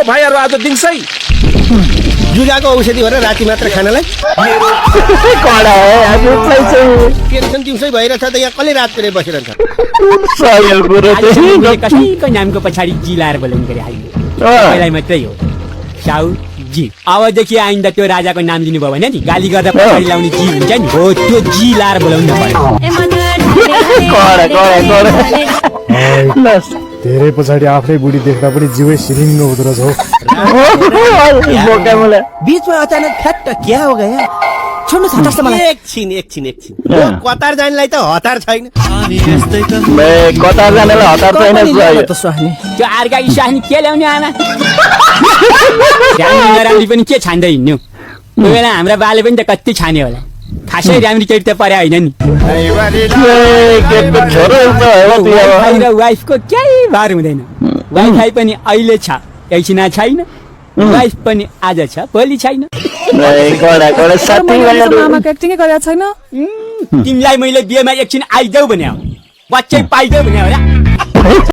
भाइहरू आज दिउँसै जुगाको औषधि भएर राति मात्र खानालाई कडा है आज टेन्सन दिउँसै भइरहेछ त यहाँ कसले रात परे बसिरहन्छ सही कुरो कसैको नामको पछाडि जी लाएर बोलाउनु गरे अहिले पहिला मात्रै हो साउ जी अबदेखि आइन्दा त्यो राजाको नाम लिनुभयो भने नि गाली गर्दा पछाडि लाउने जी हुन्छ नि हो त्यो जी लाएर बोलाउनु पर्यो धेरै पछाडि आफ्नै बुढी देख्दा पनि जिउै सिरिङ्ग हुँदो रहेछ हौ बीचमा अचानक फ्याट क्या हो गया छोड्नु छ जस्तो मलाई एकछिन कतार जानेलाई त हतार छैन कतार जानेलाई हतार छैन त्यो अर्का इसानी के ल्याउने आमा राम्री पनि के छान्दै हिँड्नु कोही बेला हाम्रा बाले पनि त कति छाने होला खासै राम्री केटी त परे होइन नि वाइफको केही भार हुँदैन वाइफाई पनि अहिले छ एकछिन छैन वाइफ पनि आज छ भोलि छैन तिमीलाई मैले बिहेमा एकछिन आइदेऊ भने बच्चै पाइदेऊ भने होला